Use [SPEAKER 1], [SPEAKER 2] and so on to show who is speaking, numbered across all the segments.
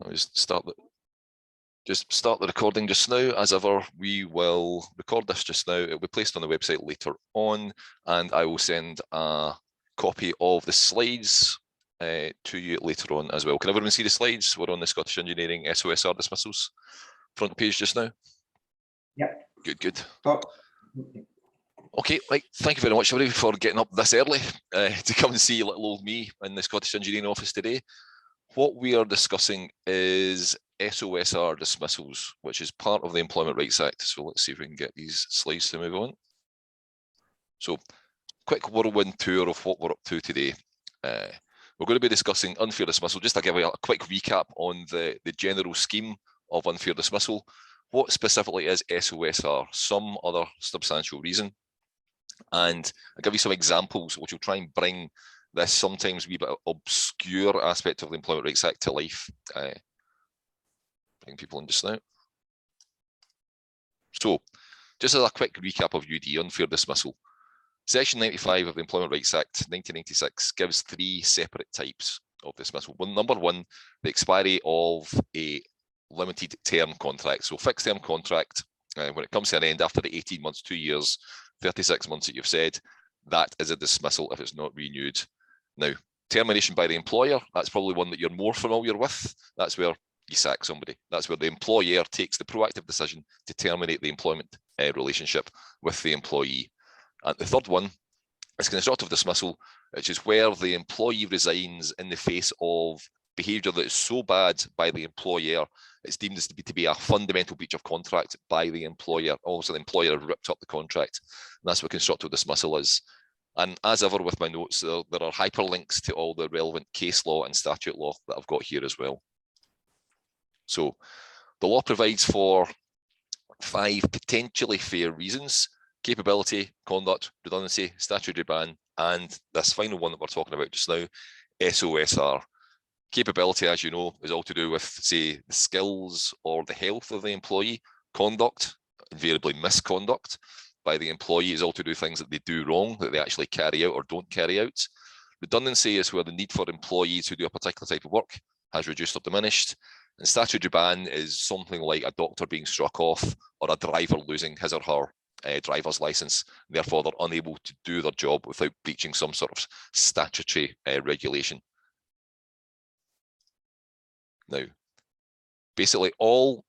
[SPEAKER 1] I'll just start the recording just now. As ever, we will record this just now. It will be placed on the website later on, and I will send a copy of the slides to you later on as well. Can everyone see the slides? We're on the Scottish Engineering SOSR dismissals front page just now.
[SPEAKER 2] Yep.
[SPEAKER 1] Good. Okay, right. Thank you very much, everybody, for getting up this early to come and see little old me in the Scottish Engineering office today. What we are discussing is SOSR dismissals, which is part of the Employment Rights Act. So let's see if we can get these slides to move on. So, quick whirlwind tour of what we're up to today. We're going to be discussing unfair dismissal. Just to give you a quick recap on the general scheme of unfair dismissal. What specifically is SOSR? Some other substantial reason. And I'll give you some examples which will try and bring this sometimes wee bit obscure aspect of the Employment Rights Act to life. Bring people in just now. So, just as a quick recap of UD, unfair dismissal. Section 95 of the Employment Rights Act 1996 gives three separate types of dismissal. Number one, the expiry of a limited term contract. So fixed term contract, when it comes to an end after the 18 months, 2 years, 36 months that you've said, that is a dismissal if it's not renewed. Now, termination by the employer, that's probably one that you're more familiar with. That's where you sack somebody. That's where the employer takes the proactive decision to terminate the employment relationship with the employee. And the third one is constructive dismissal, which is where the employee resigns in the face of behaviour that is so bad by the employer, it's deemed to be a fundamental breach of contract by the employer. Also, the employer ripped up the contract. And that's what constructive dismissal is. And as ever with my notes, there are hyperlinks to all the relevant case law and statute law that I've got here as well. So the law provides for 5 potentially fair reasons: capability, conduct, redundancy, statutory ban, and this final one that we're talking about just now, SOSR. Capability, as you know, is all to do with, say, the skills or the health of the employee. Conduct, invariably misconduct by the employee, is all to do with things that they do wrong, that they actually carry out or don't carry out. Redundancy is where the need for employees who do a particular type of work has reduced or diminished. And statutory ban is something like a doctor being struck off or a driver losing his or her driver's license. Therefore, they're unable to do their job without breaching some sort of statutory regulation. Now, basically all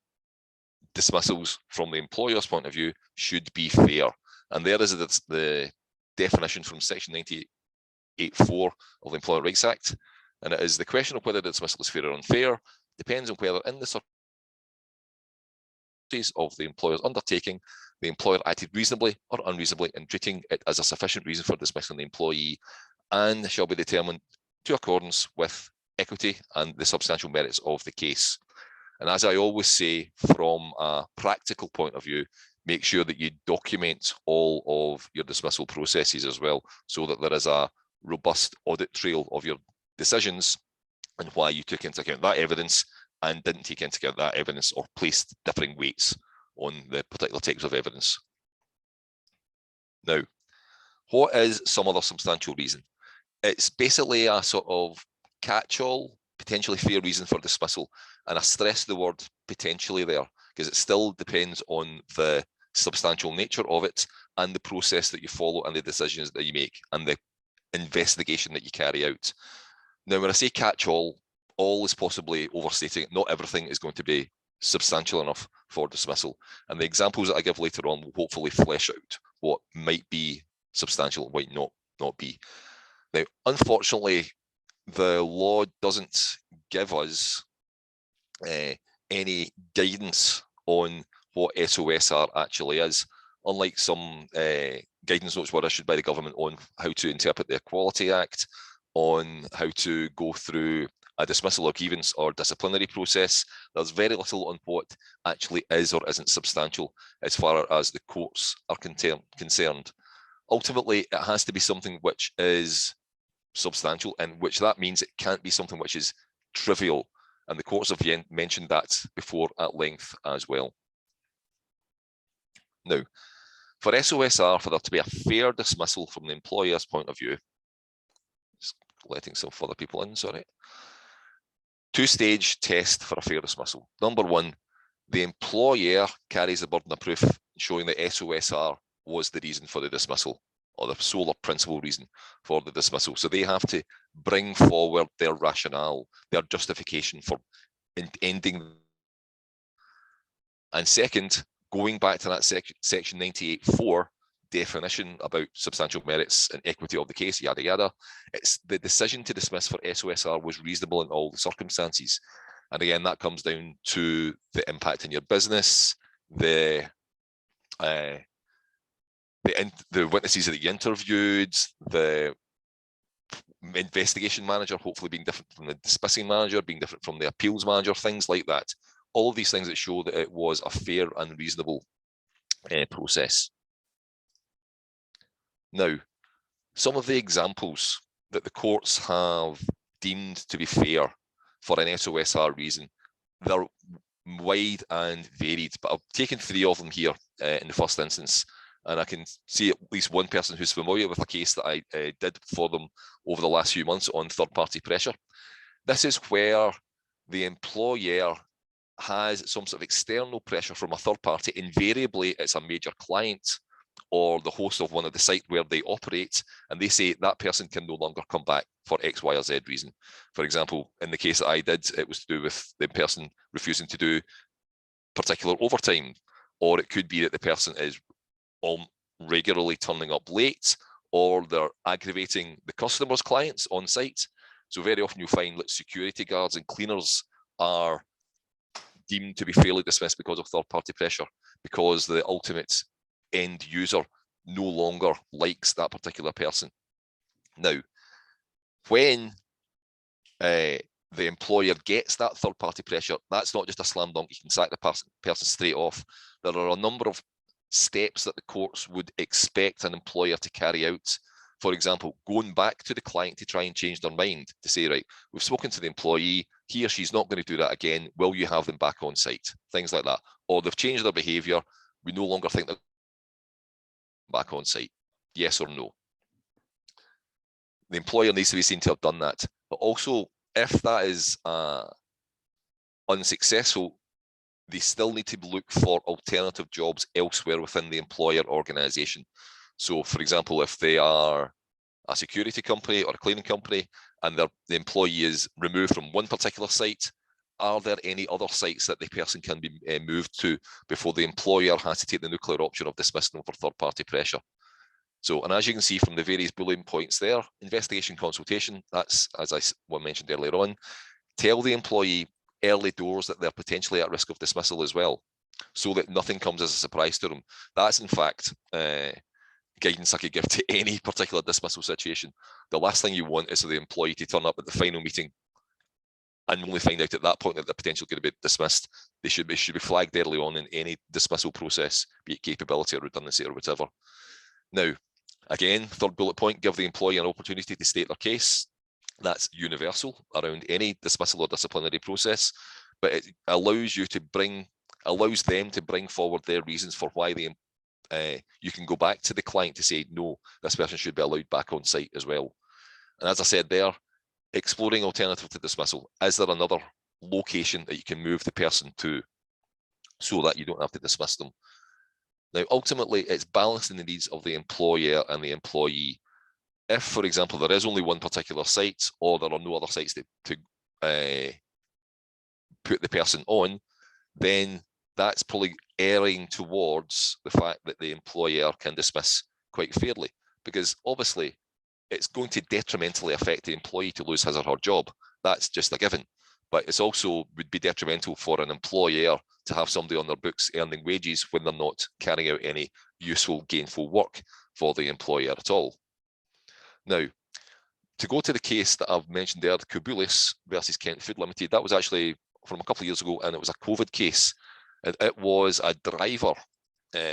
[SPEAKER 1] dismissals from the employer's point of view should be fair. And there is the definition from section 98(4) of the Employment Rights Act. And it is the question of whether the dismissal is fair or unfair depends on whether in the circumstances of the employer's undertaking, the employer acted reasonably or unreasonably in treating it as a sufficient reason for dismissing the employee, and shall be determined to accordance with equity and the substantial merits of the case. And as I always say, from a practical point of view, make sure that you document all of your dismissal processes as well, so that there is a robust audit trail of your decisions and why you took into account that evidence and didn't take into account that evidence, or placed differing weights on the particular types of evidence. Now, what is some other substantial reason? It's basically a sort of catch-all, potentially fair reason for dismissal. And I stress the word potentially there, because it still depends on the substantial nature of it and the process that you follow and the decisions that you make and the investigation that you carry out. Now, when I say catch-all, all is possibly overstating it. Not everything is going to be substantial enough for dismissal. And the examples that I give later on will hopefully flesh out what might be substantial and might not be. Now, unfortunately, the law doesn't give us any guidance on what SOSR actually is, unlike some guidance notes were issued by the government on how to interpret the Equality Act, on how to go through a dismissal or grievance or disciplinary process. There's very little on what actually is or isn't substantial as far as the courts are concerned. Ultimately, it has to be something which is substantial, and which that means it can't be something which is trivial. And the courts have mentioned that before at length as well. Now, for SOSR, for there to be a fair dismissal from the employer's point of view, just letting some further people in, sorry. two-stage test for a fair dismissal. Number one, the employer carries the burden of proof showing that SOSR was the reason for the dismissal, or the sole or principal reason for the dismissal. So they have to bring forward their rationale, their justification for ending. And second, going back to that section 98.4 definition about substantial merits and equity of the case, yada yada, it's the decision to dismiss for SOSR was reasonable in all the circumstances. And again, that comes down to the impact on your business, the witnesses that you interviewed, the investigation manager hopefully being different from the dismissing manager, being different from the appeals manager, things like that. All of these things that show that it was a fair and reasonable process. Now, some of the examples that the courts have deemed to be fair for an SOSR reason, they're wide and varied, but I've taken three of them here in the first instance, and I can see at least one person who's familiar with a case that I did for them over the last few months on third-party pressure. This is where the employer has some sort of external pressure from a third party. Invariably, it's a major client or the host of one of the sites where they operate, and they say that person can no longer come back for X, Y, or Z reason. For example, in the case that I did, it was to do with the person refusing to do particular overtime, or it could be that the person is regularly turning up late, or they're aggravating the customer's clients on site. So very often you'll find that security guards and cleaners are deemed to be fairly dismissed because of third-party pressure, because the ultimate end user no longer likes that particular person. Now, when the employer gets that third-party pressure, that's not just a slam dunk, you can sack the person straight off. There are a number of steps that the courts would expect an employer to carry out. For example, going back to the client to try and change their mind, to say, right, we've spoken to the employee, he or she's not going to do that again, will you have them back on site? Things like that. Or they've changed their behaviour, we no longer think they're back on site, yes or no. The employer needs to be seen to have done that. But also, if that is unsuccessful, they still need to look for alternative jobs elsewhere within the employer organisation. So, for example, if they are a security company or a cleaning company and the employee is removed from one particular site, are there any other sites that the person can be moved to before the employer has to take the nuclear option of dismissing them for third-party pressure? So, and as you can see from the various bullet points there, investigation consultation, that's, as I mentioned earlier on, tell the employee early doors that they're potentially at risk of dismissal as well, so that nothing comes as a surprise to them. That's, in fact, guidance I could give to any particular dismissal situation. The last thing you want is for the employee to turn up at the final meeting and only find out at that point that they're potentially going to be dismissed. They should be flagged early on in any dismissal process, be it capability or redundancy or whatever. Now, again, third bullet point, give the employee an opportunity to state their case. That's universal around any dismissal or disciplinary process, but it allows them to bring forward their reasons for why you can go back to the client to say, no, this person should be allowed back on site as well. And as I said there, exploring alternative to dismissal. Is there another location that you can move the person to so that you don't have to dismiss them? Now, ultimately, it's balancing the needs of the employer and the employee. If, for example, there is only one particular site, or there are no other sites to put the person on, then that's probably erring towards the fact that the employer can dismiss quite fairly, because obviously it's going to detrimentally affect the employee to lose his or her job. That's just a given. But it's also would be detrimental for an employer to have somebody on their books earning wages when they're not carrying out any useful, gainful work for the employer at all. Now, to go to the case that I've mentioned there, the Kubulis versus Kent Food Limited, that was actually from a couple of years ago, and it was a COVID case. And it was a driver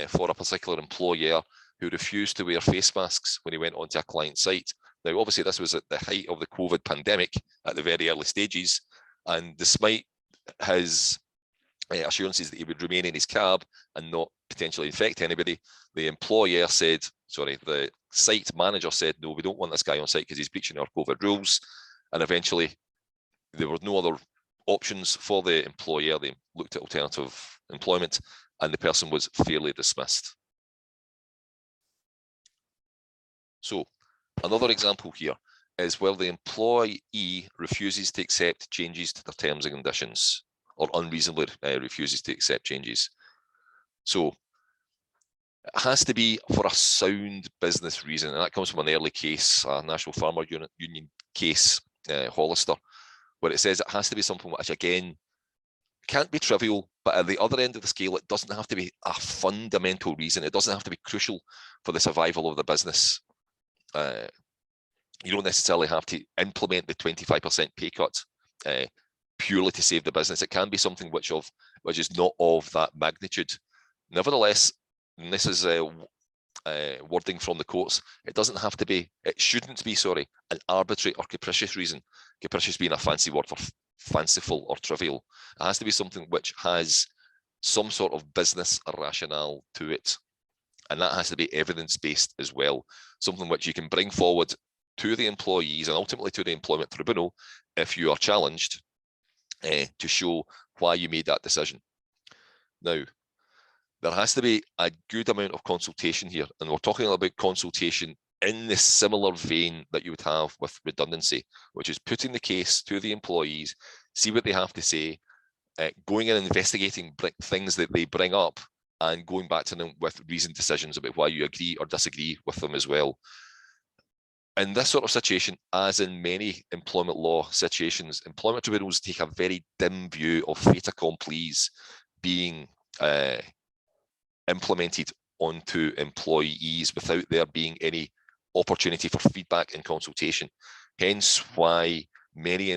[SPEAKER 1] for a particular employer who refused to wear face masks when he went onto a client site. Now, obviously, this was at the height of the COVID pandemic at the very early stages. And despite his assurances that he would remain in his cab and not potentially infect anybody, the employer said, sorry, the site manager said, no, we don't want this guy on site because he's breaching our COVID rules. And eventually, there was no other options for the employer. They looked at alternative employment, and the person was fairly dismissed. So another example here is where the employee refuses to accept changes to their terms and conditions, or unreasonably refuses to accept changes. So it has to be for a sound business reason, and that comes from an early case, a National Farmer Union case, Hollister, where it says it has to be something which, again, can't be trivial, but at the other end of the scale, it doesn't have to be a fundamental reason. It doesn't have to be crucial for the survival of the business. You don't necessarily have to implement the 25% pay cut purely to save the business. It can be something which is not of that magnitude. Nevertheless, and this is wording from the courts, it shouldn't be, an arbitrary or capricious reason. Capricious being a fancy word for fanciful or trivial. It has to be something which has some sort of business rationale to it. And that has to be evidence-based as well. Something which you can bring forward to the employees and ultimately to the employment tribunal if you are challenged to show why you made that decision. Now, there has to be a good amount of consultation here, and we're talking about consultation in the similar vein that you would have with redundancy, which is putting the case to the employees, see what they have to say, going in and investigating things that they bring up, and going back to them with reasoned decisions about why you agree or disagree with them as well. In this sort of situation, as in many employment law situations, employment tribunals take a very dim view of fait accomplis being implemented onto employees without there being any opportunity for feedback and consultation. Hence why many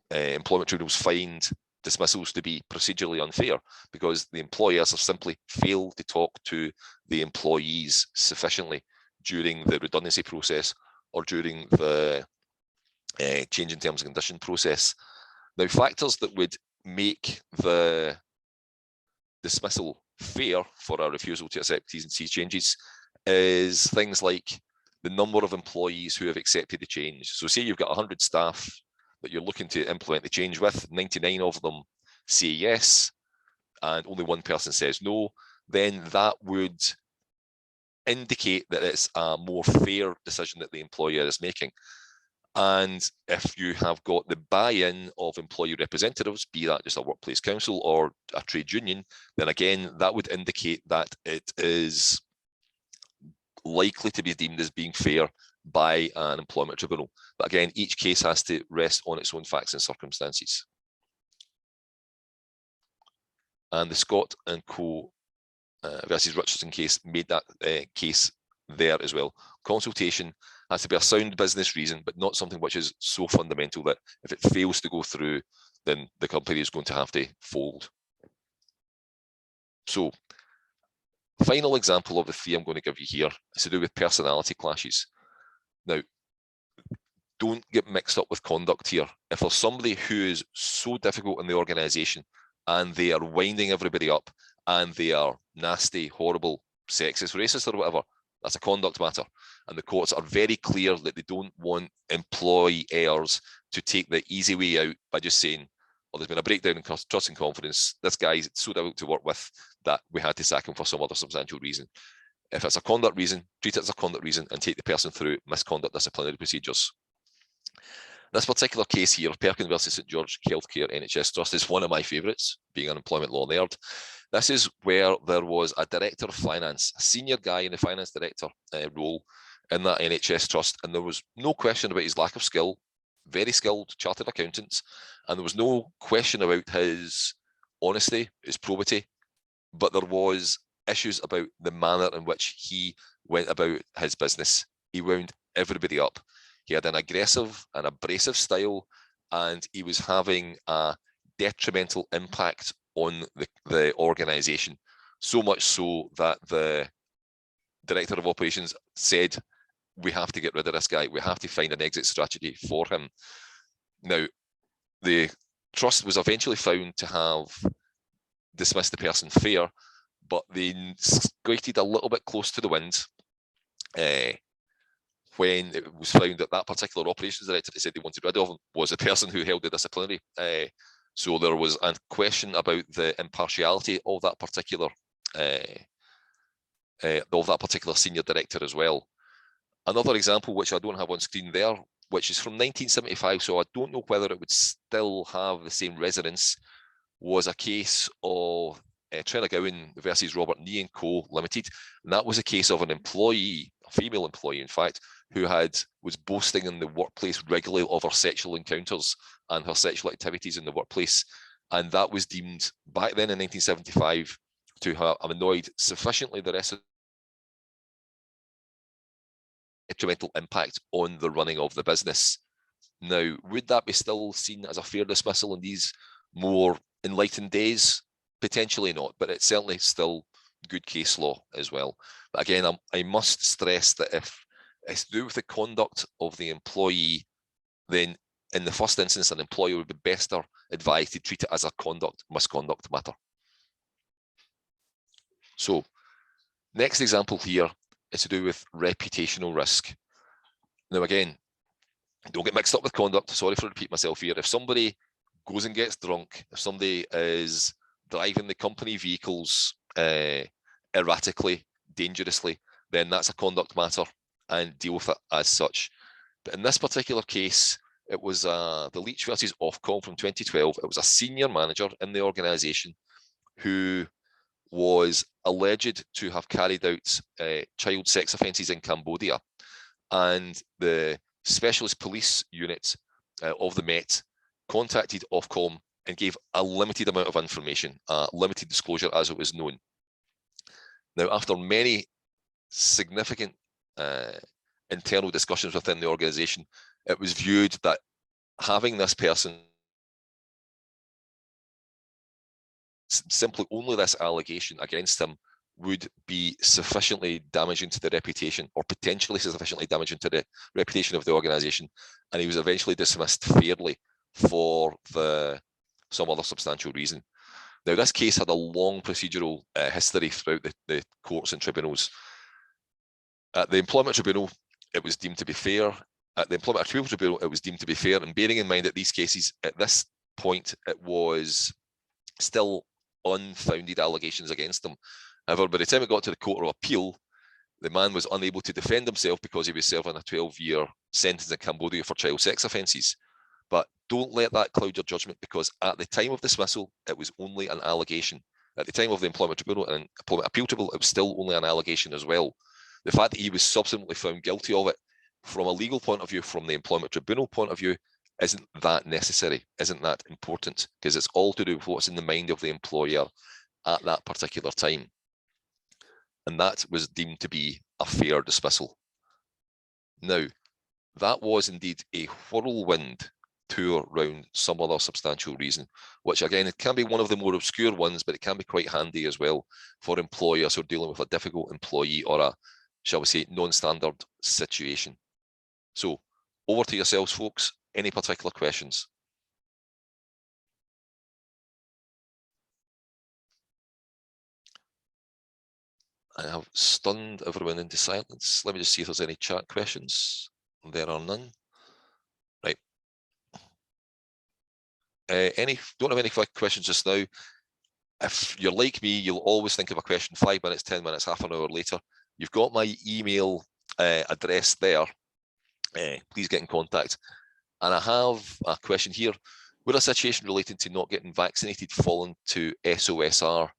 [SPEAKER 1] employment tribunals find dismissals to be procedurally unfair, because the employers have simply failed to talk to the employees sufficiently during the redundancy process or during the change in terms and condition process. Now, factors that would make the dismissal fair for a refusal to accept T's and C's changes is things like the number of employees who have accepted the change. So say you've got 100 staff that you're looking to implement the change with, 99 of them say yes, and only one person says no, then that would indicate that it's a more fair decision that the employer is making. And if you have got the buy-in of employee representatives, be that just a workplace council or a trade union, then again, that would indicate that it is likely to be deemed as being fair by an employment tribunal. But again, each case has to rest on its own facts and circumstances. And the Scott and Co. Versus Richardson case made that case there as well. Consultation has to be a sound business reason, but not something which is so fundamental that if it fails to go through, then the company is going to have to fold. So, final example of the three I'm going to give you here is to do with personality clashes. Now, don't get mixed up with conduct here. If there's somebody who is so difficult in the organisation and they are winding everybody up and they are nasty, horrible, sexist, racist or whatever, that's a conduct matter. And the courts are very clear that they don't want employers to take the easy way out by just saying, well, there's been a breakdown in trust and confidence. This guy's so difficult to work with that we had to sack him for some other substantial reason. If it's a conduct reason, treat it as a conduct reason and take the person through misconduct disciplinary procedures. This particular case here, Perkin versus St George Healthcare NHS Trust, is one of my favourites, being an employment law nerd. This is where there was a director of finance, a senior guy in the finance director role in that NHS trust, and there was no question about his lack of skill, very skilled chartered accountant, and there was no question about his honesty, his probity, but there was issues about the manner in which he went about his business. He wound everybody up. He had an aggressive and abrasive style, and he was having a detrimental impact on the organisation, so much so that the director of operations said, we have to get rid of this guy. We have to find an exit strategy for him. Now, the trust was eventually found to have dismissed the person fair, but they skated a little bit close to the wind when it was found that that particular operations director they said they wanted rid of him was the person who held the disciplinary So there was a question about the impartiality of that particular senior director as well. Another example, which I don't have on screen there, which is from 1975, so I don't know whether it would still have the same resonance, was a case of Trenagowan versus Robert Nee & Co. Limited. And that was a case of an employee, a female employee in fact, who was boasting in the workplace regularly of her sexual encounters and her sexual activities in the workplace. And that was deemed, back then in 1975, to have annoyed sufficiently the rest of the detrimental impact on the running of the business. Now, would that be still seen as a fair dismissal in these more enlightened days? Potentially not, but it's certainly still good case law as well. But again, I must stress that if it's to do with the conduct of the employee, then in the first instance, an employer would be best advised to treat it as a misconduct matter. So, next example here is to do with reputational risk. Now again, don't get mixed up with conduct. Sorry for repeating myself here. If somebody goes and gets drunk, if somebody is driving the company vehicles erratically, dangerously, then that's a conduct matter and deal with it as such. But in this particular case, it was the Leach versus Ofcom from 2012. It was a senior manager in the organisation who was alleged to have carried out child sex offences in Cambodia, and the specialist police unit of the Met contacted Ofcom and gave a limited amount of information, limited disclosure as it was known. Now, after many significant internal discussions within the organisation, it was viewed that having this person, simply only this allegation against him, would be sufficiently damaging to the reputation, or potentially sufficiently damaging to the reputation of the organisation, and he was eventually dismissed fairly for some other substantial reason. Now, this case had a long procedural history throughout the courts and tribunals. At the Employment Tribunal, it was deemed to be fair. At the Employment Appeal Tribunal, it was deemed to be fair, and bearing in mind that these cases, at this point, it was still unfounded allegations against them. However, by the time it got to the Court of Appeal, the man was unable to defend himself because he was serving a 12-year sentence in Cambodia for child sex offences. But don't let that cloud your judgment, because at the time of dismissal, it was only an allegation. At the time of the Employment Tribunal and Employment Appeal Tribunal, it was still only an allegation as well. The fact that he was subsequently found guilty of it, from a legal point of view, from the Employment Tribunal point of view, isn't that necessary, isn't that important, because it's all to do with what's in the mind of the employer at that particular time. And that was deemed to be a fair dismissal. Now, that was indeed a whirlwind tour around some other substantial reason, which again, it can be one of the more obscure ones, but it can be quite handy as well for employers who are dealing with a difficult employee or a, shall we say, non-standard situation. So, over to yourselves, folks. Any particular questions? I have stunned everyone into silence. Let me just see if there's any chat questions. There are none. Right. Don't have any questions just now. If you're like me, you'll always think of a question 5 minutes, 10 minutes, half an hour later. You've got my email address there. Please get in contact. And I have a question here. Would a situation relating to not getting vaccinated fall into SOSR?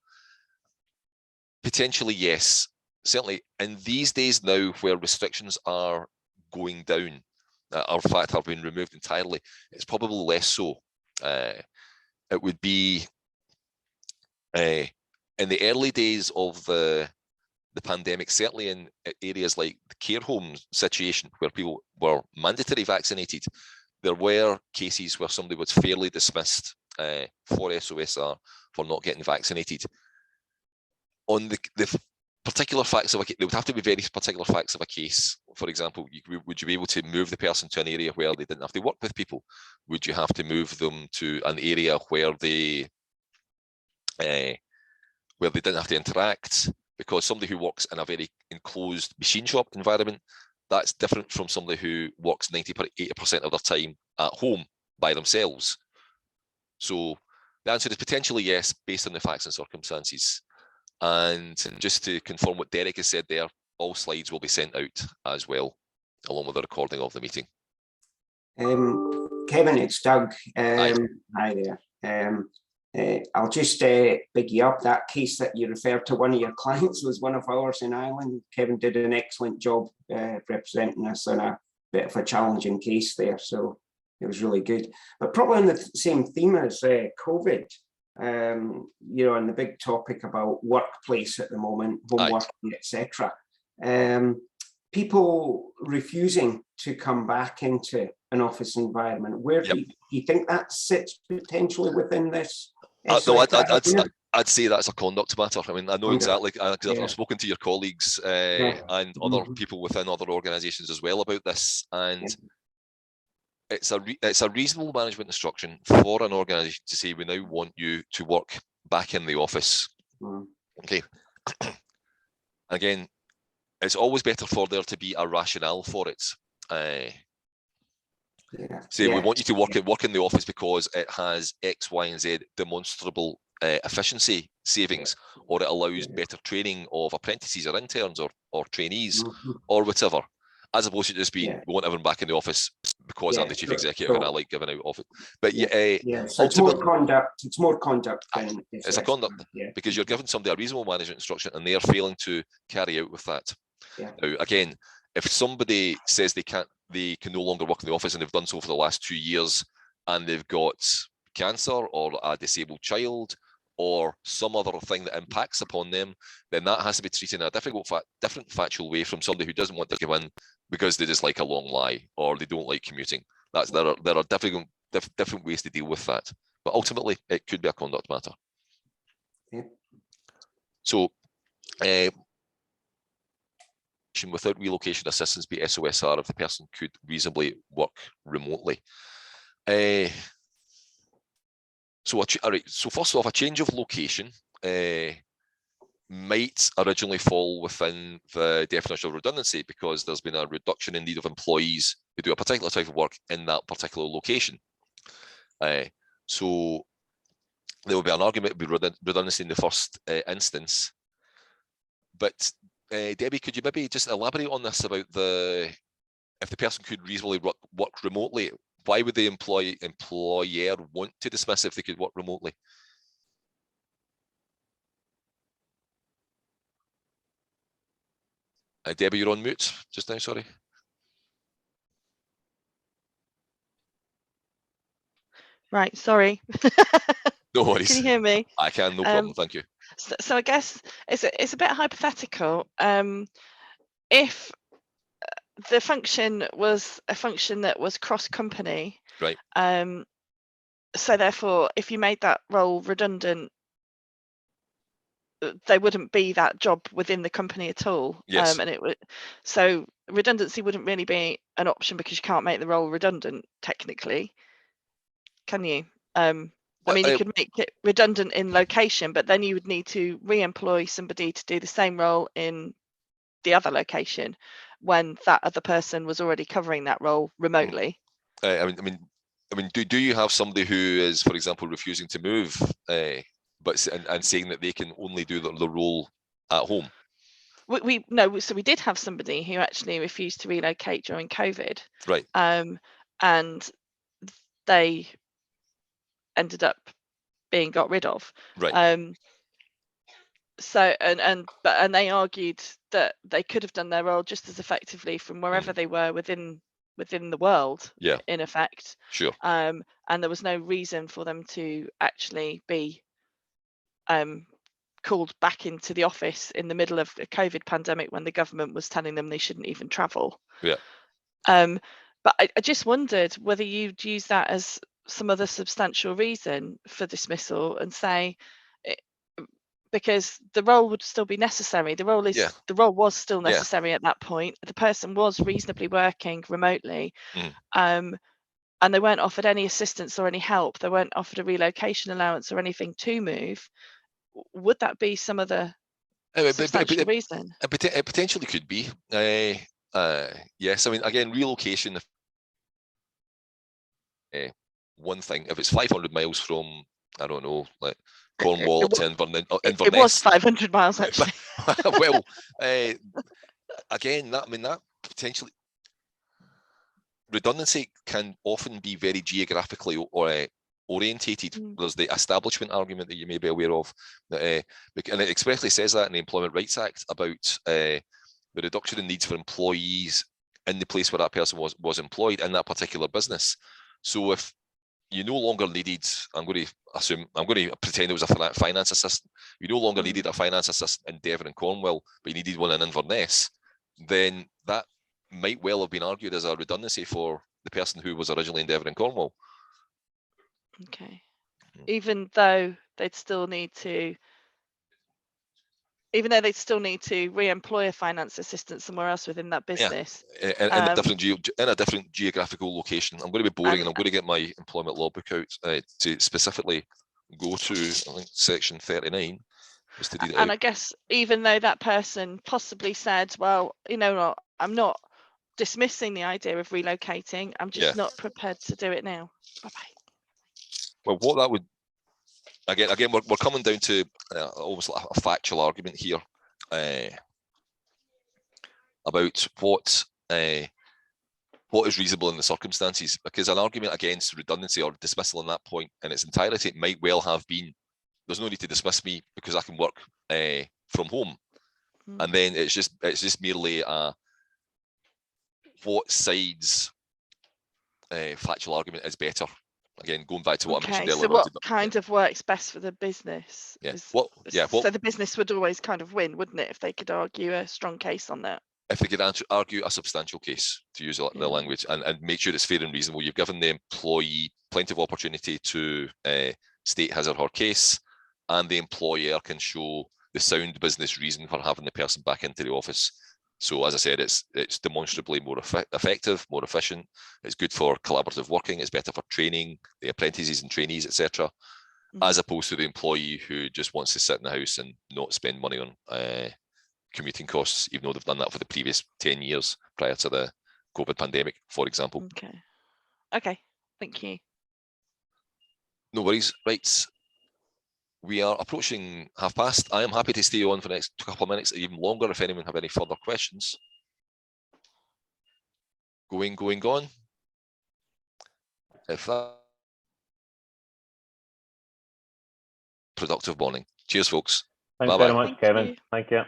[SPEAKER 1] Potentially, yes. Certainly, in these days now, where restrictions are going down, or in fact have been removed entirely, it's probably less so. It would be in the early days of the pandemic, certainly in areas like the care home situation, where people were mandatory vaccinated, there were cases where somebody was fairly dismissed for SOSR for not getting vaccinated. On the particular facts of a case, there would have to be very particular facts of a case. For example, would you be able to move the person to an area where they didn't have to work with people? Would you have to move them to an area where they didn't have to interact? Because somebody who works in a very enclosed machine shop environment, that's different from somebody who works 80% of their time at home by themselves. So The answer is potentially yes, based on the facts and circumstances. And just to confirm what Derek has said there, all slides will be sent out as well, along with a recording of the meeting.
[SPEAKER 2] Kevin, it's Doug.
[SPEAKER 1] Hi
[SPEAKER 2] there. I'll just big you up. That case that you referred to, one of your clients was one of ours in Ireland. Kevin did an excellent job representing us on a bit of a challenging case there, so it was really good. But probably on the same theme as COVID, you know, and the big topic about workplace at the moment, home working, etc. People refusing to come back into an office environment. Where do you think that sits potentially within this?
[SPEAKER 1] No, I'd say that's a conduct matter. I mean, I know exactly, because I've spoken to your colleagues and other people within other organisations as well about this, and it's a reasonable management instruction for an organisation to say, we now want you to work back in the office. Okay. Again, it's always better for there to be a rationale for it. Say we want you to work in the office because it has X, Y, and Z demonstrable efficiency savings, or it allows better training of apprentices or interns or trainees or whatever, as opposed to just being we want everyone back in the office because I'm the chief executive and I like giving out office. But
[SPEAKER 2] so it's more conduct. It's more conduct than
[SPEAKER 1] it's a conduct because you're giving somebody a reasonable management instruction and they're failing to carry out with that. Now, again, if somebody says they can no longer work in the office and they've done so for the last 2 years and they've got cancer or a disabled child or some other thing that impacts upon them, then that has to be treated in a different factual way from somebody who doesn't want to go in because they just like a long lie or they don't like commuting. There are different ways to deal with that. But ultimately, it could be a conduct matter. So, without relocation assistance be SOSR if the person could reasonably work remotely. So first off, a change of location might originally fall within the definition of redundancy because there's been a reduction in need of employees who do a particular type of work in that particular location. So there will be an argument to be redundancy in the first instance. But Debbie, could you maybe just elaborate on this about if the person could reasonably work remotely, why would the employer want to dismiss if they could work remotely? Debbie, you're on mute just now, sorry.
[SPEAKER 3] Right, sorry.
[SPEAKER 1] No worries.
[SPEAKER 3] Can you hear me?
[SPEAKER 1] I can, no problem, thank you.
[SPEAKER 3] So I guess it's a bit hypothetical. If the function was a function that was cross-company,
[SPEAKER 1] right?
[SPEAKER 3] So therefore, if you made that role redundant, there wouldn't be that job within the company at all.
[SPEAKER 1] Yes.
[SPEAKER 3] And so redundancy wouldn't really be an option because you can't make the role redundant technically, can you? I mean, you could make it redundant in location, but then you would need to re-employ somebody to do the same role in the other location when that other person was already covering that role remotely.
[SPEAKER 1] I mean, do you have somebody who is, for example, refusing to move, but saying that they can only do the role at home?
[SPEAKER 3] So we did have somebody who actually refused to relocate during COVID,
[SPEAKER 1] right?
[SPEAKER 3] And they ended up being got rid of,
[SPEAKER 1] right?
[SPEAKER 3] So and they argued that they could have done their role just as effectively from wherever they were within the world, in effect.
[SPEAKER 1] Sure.
[SPEAKER 3] And there was no reason for them to actually be called back into the office in the middle of a COVID pandemic when the government was telling them they shouldn't even travel.
[SPEAKER 1] Yeah.
[SPEAKER 3] But I just wondered whether you'd use that as some other substantial reason for dismissal and say, because the role would still be necessary. The role was still necessary at that point. The person was reasonably working remotely, and they weren't offered any assistance or any help. They weren't offered a relocation allowance or anything to move. Would that be some other substantial reason?
[SPEAKER 1] It potentially could be. Yes, I mean, again, relocation. One thing, if it's 500 miles from I don't know, like Cornwall to Inverness.
[SPEAKER 3] It was 500 miles actually.
[SPEAKER 1] Well, again, that potentially redundancy can often be very geographically orientated. There's the establishment argument that you may be aware of, and it expressly says that in the Employment Rights Act about the reduction in needs for employees in the place where that person was employed in that particular business. So if you no longer needed, I'm going to pretend it was a finance assistant. You no longer needed a finance assistant in Devon and Cornwall, but you needed one in Inverness, then that might well have been argued as a redundancy for the person who was originally in Devon and Cornwall.
[SPEAKER 3] Okay. Even though they'd still need to re-employ a finance assistant somewhere else within that business.
[SPEAKER 1] Yeah, in a different geographical location. I'm going to be boring, and I'm going to get my employment law book out to specifically go to, I think, section 39. Just to do
[SPEAKER 3] and I guess even though that person possibly said, well, you know what, I'm not dismissing the idea of relocating, I'm just not prepared to do it now. Bye-bye.
[SPEAKER 1] Well, what that would, again, we're coming down to almost like a factual argument here about what is reasonable in the circumstances, because an argument against redundancy or dismissal in that point in its entirety might well have been, there's no need to dismiss me because I can work from home. And then it's just merely what side's factual argument is better. Again, going back to what I mentioned earlier.
[SPEAKER 3] So what kind of works best for the business? So the business would always kind of win, wouldn't it, if they could argue a strong case on that?
[SPEAKER 1] If they could argue a substantial case, to use the language, and make sure it's fair and reasonable. You've given the employee plenty of opportunity to state his or her case, and the employer can show the sound business reason for having the person back into the office. So as I said, it's demonstrably more effective, more efficient. It's good for collaborative working. It's better for training the apprentices and trainees, etc., as opposed to the employee who just wants to sit in the house and not spend money on commuting costs, even though they've done that for the previous 10 years prior to the COVID pandemic, for example.
[SPEAKER 3] Okay, thank you.
[SPEAKER 1] No worries. Right. We are approaching past. I am happy to stay on for the next couple of minutes, even longer, if anyone have any further questions. Going. If that productive morning. Cheers, folks.
[SPEAKER 4] Thanks very much, Kevin. Thank you.